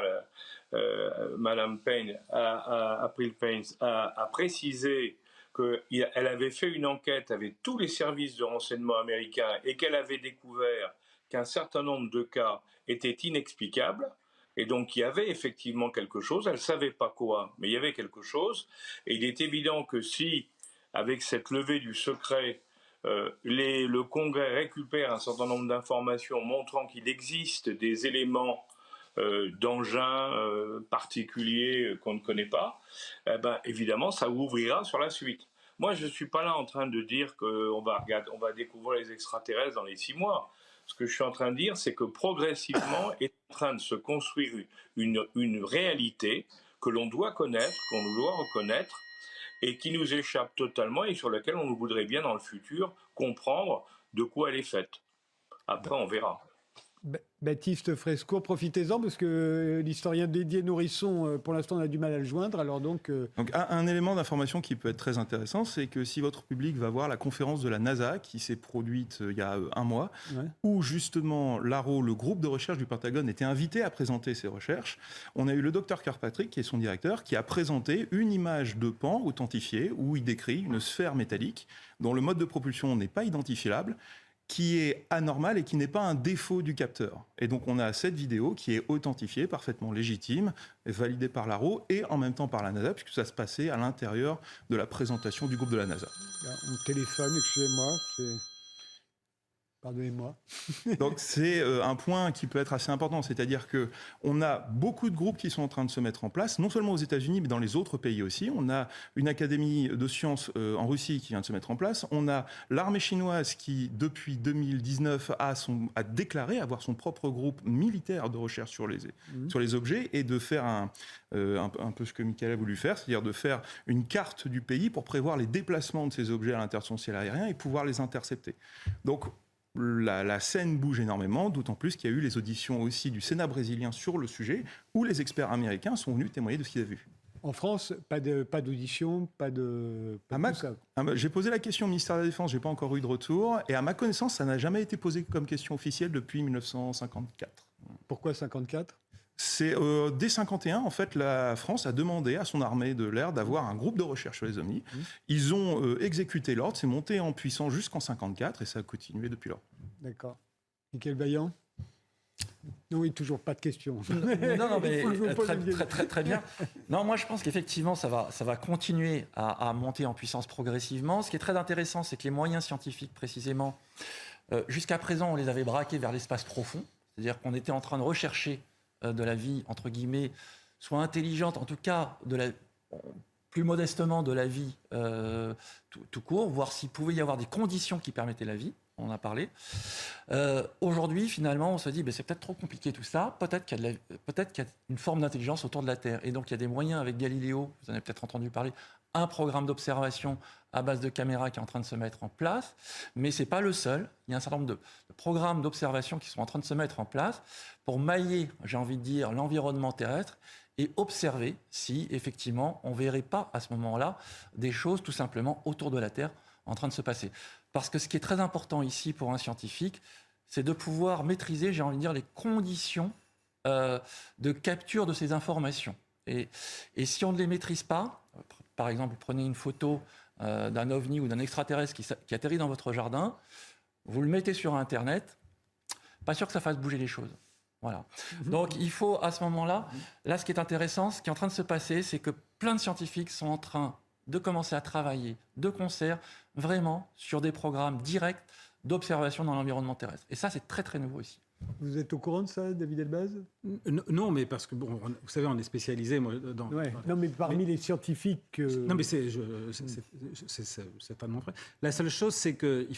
Madame Payne, April Payne, a précisé qu'elle avait fait une enquête avec tous les services de renseignement américains et qu'elle avait découvert qu'un certain nombre de cas étaient inexplicables. Et donc, il y avait effectivement quelque chose. Elle ne savait pas quoi, mais il y avait quelque chose. Et il est évident que si, avec cette levée du secret, le Congrès récupère un certain nombre d'informations montrant qu'il existe des éléments d'engins particuliers qu'on ne connaît pas, évidemment, ça ouvrira sur la suite. Moi, je ne suis pas là en train de dire qu'on va découvrir les extraterrestres dans les 6 mois. Ce que je suis en train de dire, c'est que progressivement est en train de se construire une réalité que l'on doit connaître, qu'on doit reconnaître, et qui nous échappe totalement et sur laquelle on voudrait bien dans le futur comprendre de quoi elle est faite. Après, on verra. Baptiste Frescourt, profitez-en parce que l'historien Didier Nourisson, pour l'instant, on a du mal à le joindre. Alors donc un élément d'information qui peut être très intéressant, c'est que si votre public va voir la conférence de la NASA qui s'est produite il y a 1 mois, où justement l'ARO, le groupe de recherche du Pentagone, était invité à présenter ses recherches, on a eu le docteur Kirkpatrick, qui est son directeur, qui a présenté une image de Pan authentifiée où il décrit une sphère métallique dont le mode de propulsion n'est pas identifiable, qui est anormal et qui n'est pas un défaut du capteur. Et donc on a cette vidéo qui est authentifiée, parfaitement légitime, validée par l'ARO et en même temps par la NASA, puisque ça se passait à l'intérieur de la présentation du groupe de la NASA. On téléphone, excusez-moi. Pardonnez-moi. Donc c'est un point qui peut être assez important, c'est-à-dire qu'on a beaucoup de groupes qui sont en train de se mettre en place, non seulement aux États-Unis, mais dans les autres pays aussi. On a une académie de sciences en Russie qui vient de se mettre en place. On a l'armée chinoise qui, depuis 2019, a déclaré avoir son propre groupe militaire de recherche sur les objets et de faire un peu ce que Michael a voulu faire, c'est-à-dire de faire une carte du pays pour prévoir les déplacements de ces objets à l'intérieur de son ciel aérien et pouvoir les intercepter. Donc, la scène bouge énormément, d'autant plus qu'il y a eu les auditions aussi du Sénat brésilien sur le sujet, où les experts américains sont venus témoigner de ce qu'ils avaient vu. En France, pas d'audition, pas de tout ça. J'ai posé la question au ministère de la Défense, je n'ai pas encore eu de retour, et à ma connaissance, ça n'a jamais été posé comme question officielle depuis 1954. Pourquoi 54 ? C'est dès 51, en fait, la France a demandé à son armée de l'air d'avoir un groupe de recherche sur les ovnis. Ils ont exécuté l'ordre, c'est monté en puissance jusqu'en 54 et ça a continué depuis lors. D'accord. Michael Vaillant ? Oui, toujours pas de questions. Non, mais très bien. Non, moi je pense qu'effectivement ça va continuer à monter en puissance progressivement. Ce qui est très intéressant, c'est que les moyens scientifiques, précisément, jusqu'à présent, on les avait braqués vers l'espace profond. C'est-à-dire qu'on était en train de rechercher de la vie, entre guillemets, soit intelligente, en tout cas plus modestement de la vie tout court, voir s'il pouvait y avoir des conditions qui permettaient la vie. On en a parlé. Aujourd'hui, finalement, on se dit, c'est peut-être trop compliqué tout ça. Peut-être qu'il y a une forme d'intelligence autour de la Terre. Et donc, il y a des moyens avec Galiléo, vous en avez peut-être entendu parler, un programme d'observation à base de caméras qui est en train de se mettre en place. Mais ce n'est pas le seul. Il y a un certain nombre de programmes d'observation qui sont en train de se mettre en place pour mailler, j'ai envie de dire, l'environnement terrestre et observer si, effectivement, on ne verrait pas à ce moment-là des choses tout simplement autour de la Terre en train de se passer. Parce que ce qui est très important ici pour un scientifique, c'est de pouvoir maîtriser, j'ai envie de dire, les conditions de capture de ces informations. Et si on ne les maîtrise pas, par exemple, prenez une photo d'un ovni ou d'un extraterrestre qui atterrit dans votre jardin, vous le mettez sur Internet, pas sûr que ça fasse bouger les choses. Voilà. Donc il faut à ce moment-là, là ce qui est intéressant, ce qui est en train de se passer, c'est que plein de scientifiques sont en train de commencer à travailler de concert vraiment sur des programmes directs d'observation dans l'environnement terrestre. Et ça, c'est très très nouveau ici. Vous êtes au courant de ça, David Elbaz? Non, mais parce que, bon, vous savez, on est spécialisé dans... Ouais. Non, mais parmi les scientifiques... Non, mais c'est pas de mon frère. La seule chose, c'est qu'il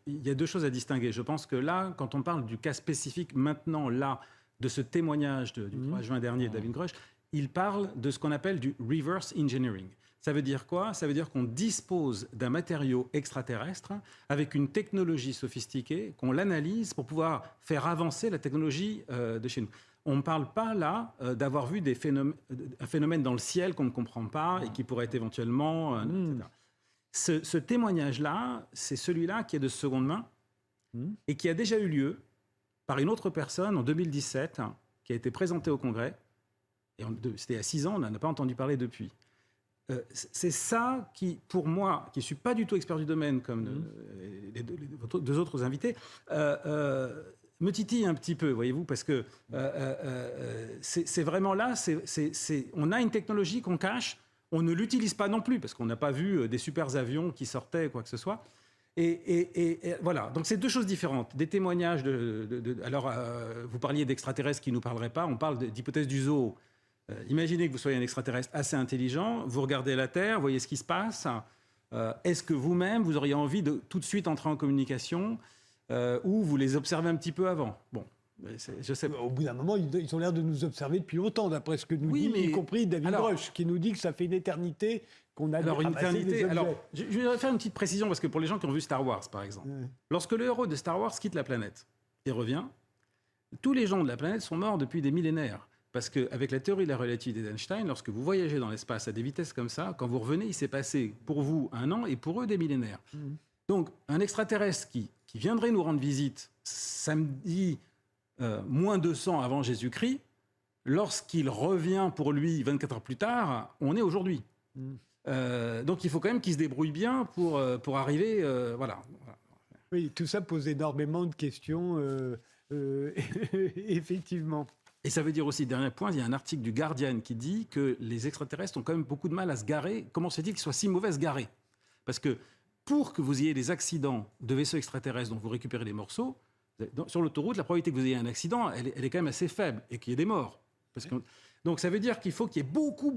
y a deux choses à distinguer. Je pense que là, quand on parle du cas spécifique, maintenant, là, de ce témoignage du 3 juin dernier de David Grush, il parle de ce qu'on appelle du reverse engineering. Ça veut dire quoi? Ça veut dire qu'on dispose d'un matériau extraterrestre avec une technologie sophistiquée, qu'on l'analyse pour pouvoir faire avancer la technologie de chez nous. On ne parle pas là d'avoir vu un phénomène dans le ciel qu'on ne comprend pas et qui pourrait être éventuellement... etc. Ce témoignage-là, c'est celui-là qui est de seconde main et qui a déjà eu lieu par une autre personne en 2017, qui a été présentée au Congrès. Et c'était il y a 6 ans, on n'en a pas entendu parler depuis. C'est ça qui, pour moi, qui ne suis pas du tout expert du domaine comme les deux autres invités, me titille un petit peu, voyez-vous, parce que c'est vraiment là, on a une technologie qu'on cache, on ne l'utilise pas non plus, parce qu'on n'a pas vu des super avions qui sortaient, quoi que ce soit. Et voilà, donc c'est deux choses différentes. Des témoignages alors, vous parliez d'extraterrestres qui ne nous parleraient pas, on parle d'hypothèse du zoo. Imaginez que vous soyez un extraterrestre assez intelligent, vous regardez la Terre, voyez ce qui se passe. Est-ce que vous-même, vous auriez envie de tout de suite entrer en communication ou vous les observez un petit peu avant? Bon, je sais pas. Au bout d'un moment, ils ont l'air de nous observer depuis longtemps, d'après ce que nous dit, y compris David Grush, qui nous dit que ça fait une éternité qu'on a une éternité. Alors, je vais faire une petite précision, parce que pour les gens qui ont vu Star Wars, par exemple, lorsque le héros de Star Wars quitte la planète et revient, tous les gens de la planète sont morts depuis des millénaires. Parce qu'avec la théorie de la relativité d'Einstein, lorsque vous voyagez dans l'espace à des vitesses comme ça, quand vous revenez, il s'est passé pour vous 1 an et pour eux des millénaires. Donc, un extraterrestre qui viendrait nous rendre visite samedi moins 200 avant Jésus-Christ, lorsqu'il revient pour lui 24 heures plus tard, on est aujourd'hui. Donc, il faut quand même qu'il se débrouille bien pour arriver... voilà. Oui, tout ça pose énormément de questions, effectivement. Et ça veut dire aussi, dernier point, il y a un article du Guardian qui dit que les extraterrestres ont quand même beaucoup de mal à se garer. Comment se fait-il qu'ils soient si mauvais à se garer? Parce que pour que vous ayez des accidents de vaisseaux extraterrestres dont vous récupérez les morceaux, sur l'autoroute, la probabilité que vous ayez un accident, elle est quand même assez faible et qu'il y ait des morts. Donc ça veut dire qu'il faut qu'il y ait beaucoup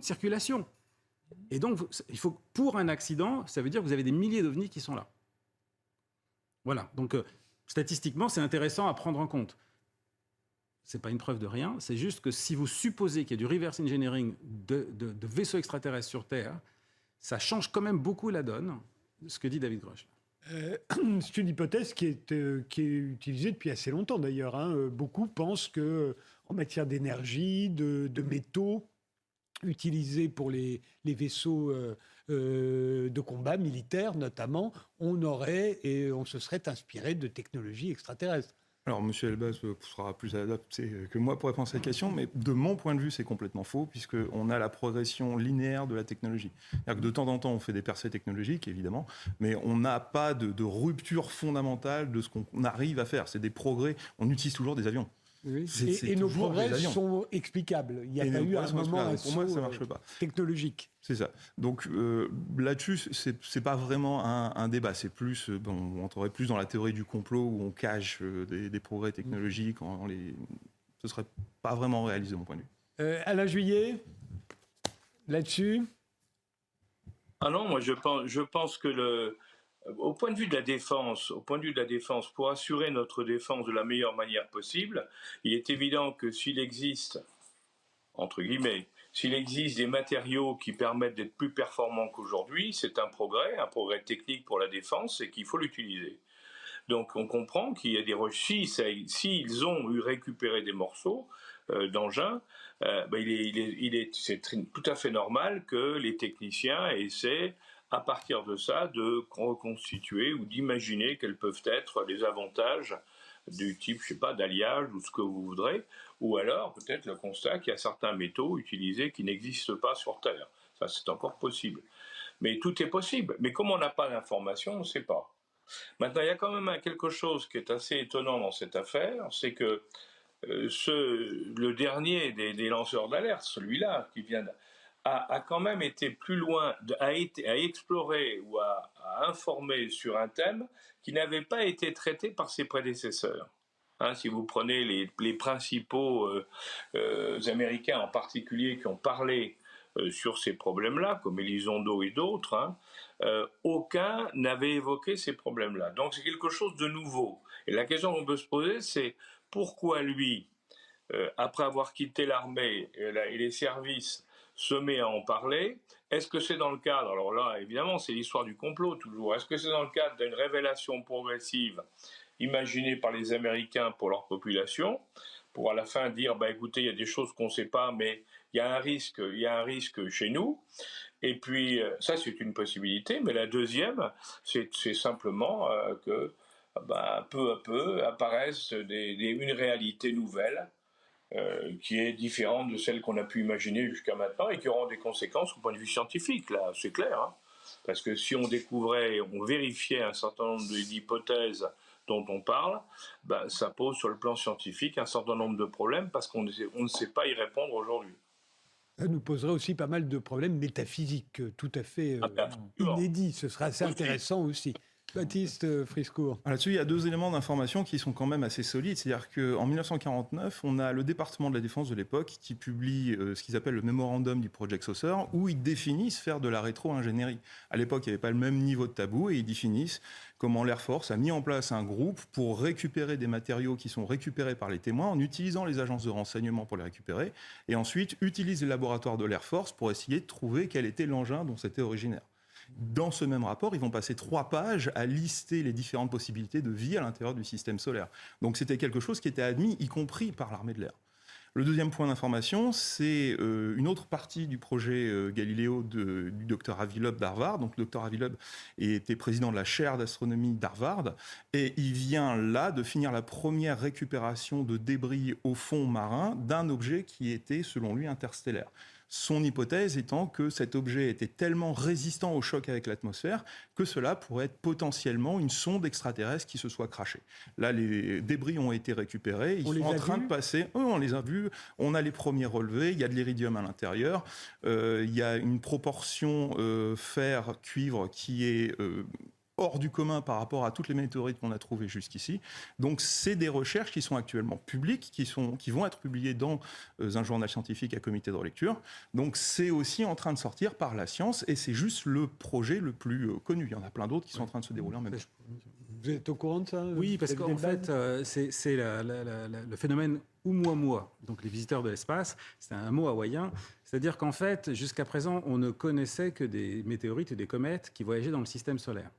de circulation. Et donc, pour un accident, ça veut dire que vous avez des milliers d'ovnis qui sont là. Voilà. Donc, statistiquement, c'est intéressant à prendre en compte. Ce n'est pas une preuve de rien, c'est juste que si vous supposez qu'il y a du reverse engineering de vaisseaux extraterrestres sur Terre, ça change quand même beaucoup la donne, ce que dit David Grush. C'est une hypothèse qui est utilisée depuis assez longtemps d'ailleurs. Beaucoup pensent qu'en matière d'énergie, de métaux utilisés pour les vaisseaux de combat militaires notamment, on se serait inspiré de technologies extraterrestres. Alors, M. Elbaz sera plus adapté que moi pour répondre à cette question, mais de mon point de vue, c'est complètement faux, puisqu'on a la progression linéaire de la technologie. C'est-à-dire que de temps en temps, on fait des percées technologiques, évidemment, mais on n'a pas de rupture fondamentale de ce qu'on arrive à faire. C'est des progrès. On utilise toujours des avions. Oui. Et nos progrès sont explicables. Il y a pas eu un moment pour moi, ça marche pas. Technologique. C'est ça. Donc là-dessus, c'est pas vraiment un débat. C'est plus, on entrerait plus dans la théorie du complot où on cache des progrès technologiques. Ce serait pas vraiment réalisé de mon point de vue. Alain Juillet, là-dessus. Ah non, moi je pense que au point de vue de la défense, pour assurer notre défense de la meilleure manière possible, il est évident que s'il existe, entre guillemets, s'il existe des matériaux qui permettent d'être plus performants qu'aujourd'hui, c'est un progrès technique pour la défense et qu'il faut l'utiliser. Donc on comprend qu'il y a des s'ils ont eu récupéré des morceaux d'engins, c'est tout à fait normal que les techniciens essaient à partir de ça de reconstituer ou d'imaginer quels peuvent être les avantages du type, je sais pas, d'alliage ou ce que vous voudrez, ou alors peut-être le constat qu'il y a certains métaux utilisés qui n'existent pas sur Terre. Ça, c'est encore possible. Mais tout est possible. Mais comme on n'a pas d'informations, on ne sait pas. Maintenant, il y a quand même quelque chose qui est assez étonnant dans cette affaire, c'est que le dernier des lanceurs d'alerte, celui-là qui vient a quand même été plus loin, a exploré ou à informer sur un thème qui n'avait pas été traité par ses prédécesseurs. Hein, si vous prenez les principaux Américains en particulier qui ont parlé sur ces problèmes-là, comme Elizondo et d'autres, hein, aucun n'avait évoqué ces problèmes-là. Donc c'est quelque chose de nouveau. Et la question qu'on peut se poser, c'est pourquoi lui, après avoir quitté l'armée et les services, se met à en parler. Est-ce que c'est dans le cadre, alors là évidemment c'est l'histoire du complot toujours, est-ce que c'est dans le cadre d'une révélation progressive imaginée par les Américains pour leur population, pour à la fin dire bah écoutez il y a des choses qu'on ne sait pas mais il y a un risque chez nous, et puis ça c'est une possibilité, mais la deuxième c'est simplement que bah, peu à peu apparaissent une réalité nouvelle qui est différente de celle qu'on a pu imaginer jusqu'à maintenant et qui aura des conséquences au point de vue scientifique, là, c'est clair. Hein, parce que si on découvrait, on vérifiait un certain nombre d'hypothèses dont on parle, ben, ça pose sur le plan scientifique un certain nombre de problèmes parce qu'on ne sait pas y répondre aujourd'hui. Ça nous poserait aussi pas mal de problèmes métaphysiques tout à fait inédits. Ce serait assez intéressant aussi. Baptiste Friskour. Là-dessus, il y a deux éléments d'information qui sont quand même assez solides. C'est-à-dire qu'en 1949, on a le département de la défense de l'époque qui publie ce qu'ils appellent le mémorandum du Project Saucer, où ils définissent faire de la rétro-ingénierie. À l'époque, il n'y avait pas le même niveau de tabou, et ils définissent comment l'Air Force a mis en place un groupe pour récupérer des matériaux qui sont récupérés par les témoins en utilisant les agences de renseignement pour les récupérer, et ensuite utilise les laboratoires de l'Air Force pour essayer de trouver quel était l'engin dont c'était originaire. Dans ce même rapport, ils vont passer 3 pages à lister les différentes possibilités de vie à l'intérieur du système solaire. Donc c'était quelque chose qui était admis, y compris par l'armée de l'air. Le deuxième point d'information, c'est une autre partie du projet Galileo du docteur Avi Loeb d'Harvard. Donc le docteur Avi Loeb était président de la chaire d'astronomie d'Harvard, et il vient là de finir la première récupération de débris au fond marin d'un objet qui était, selon lui, interstellaire. Son hypothèse étant que cet objet était tellement résistant au choc avec l'atmosphère que cela pourrait être potentiellement une sonde extraterrestre qui se soit crashée. Là, les débris ont été récupérés, ils sont en train de passer. On les a vus, on a les premiers relevés, il y a de l'iridium à l'intérieur, il y a une proportion fer-cuivre qui est hors du commun par rapport à toutes les météorites qu'on a trouvées jusqu'ici. Donc c'est des recherches qui sont actuellement publiques, qui vont être publiées dans un journal scientifique à comité de relecture. Donc c'est aussi en train de sortir par la science, et c'est juste le projet le plus connu. Il y en a plein d'autres qui sont en train de se dérouler en même temps. Vous êtes au courant de ça? Oui, parce qu'en fait, c'est le phénomène Oumuamua, donc les visiteurs de l'espace, c'est un mot hawaïen. C'est-à-dire qu'en fait, jusqu'à présent, on ne connaissait que des météorites et des comètes qui voyageaient dans le système solaire.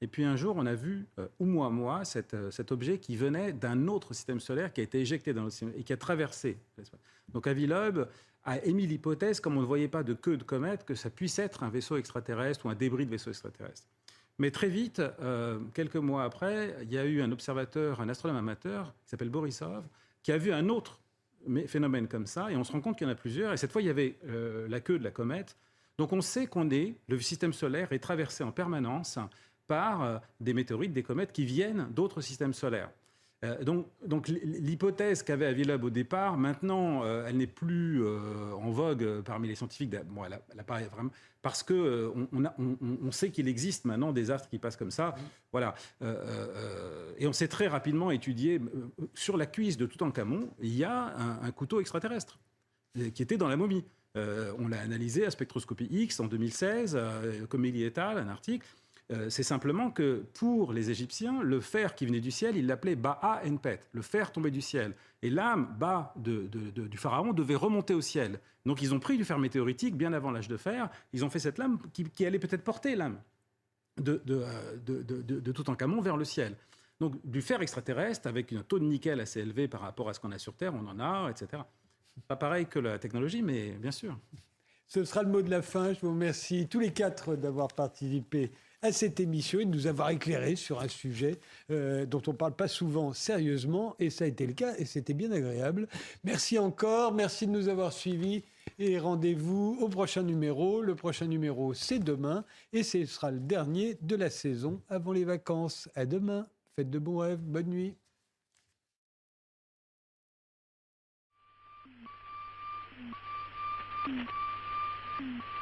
Et puis un jour, on a vu Oumuamua, cet objet qui venait d'un autre système solaire qui a été éjecté dans notre système et qui a traversé l'espace. Donc Avi Loeb a émis l'hypothèse, comme on ne voyait pas de queue de comète, que ça puisse être un vaisseau extraterrestre ou un débris de vaisseau extraterrestre. Mais très vite, quelques mois après, il y a eu un observateur, un astronome amateur, qui s'appelle Borisov, qui a vu un autre phénomène comme ça, et on se rend compte qu'il y en a plusieurs. Et cette fois, il y avait la queue de la comète. Donc on sait le système solaire est traversé en permanence par des météorites, des comètes qui viennent d'autres systèmes solaires. Donc l'hypothèse qu'avait Avi Loeb au départ, maintenant, elle n'est plus en vogue parmi les scientifiques. Bon, elle apparaît vraiment parce que on sait qu'il existe maintenant des astres qui passent comme ça. Voilà. Et on s'est très rapidement étudié sur la cuisse de Toutankhamon, il y a un couteau extraterrestre qui était dans la momie. On l'a analysé à spectroscopie X en 2016, Comelli et al., un article. C'est simplement que pour les Égyptiens, le fer qui venait du ciel, ils l'appelaient Ba'a Enpet, le fer tombé du ciel. Et l'âme, Ba, du pharaon, devait remonter au ciel. Donc ils ont pris du fer météoritique bien avant l'âge de fer, ils ont fait cette lame qui allait peut-être porter l'âme de Toutankhamon vers le ciel. Donc du fer extraterrestre avec un taux de nickel assez élevé par rapport à ce qu'on a sur Terre, on en a, etc. Pas pareil que la technologie, mais bien sûr. Ce sera le mot de la fin. Je vous remercie tous les 4 d'avoir participé à cette émission et de nous avoir éclairé sur un sujet dont on ne parle pas souvent sérieusement. Et ça a été le cas et c'était bien agréable. Merci encore. Merci de nous avoir suivis. Et rendez-vous au prochain numéro. Le prochain numéro, c'est demain. Et ce sera le dernier de la saison avant les vacances. À demain. Faites de bons rêves. Bonne nuit. Mm.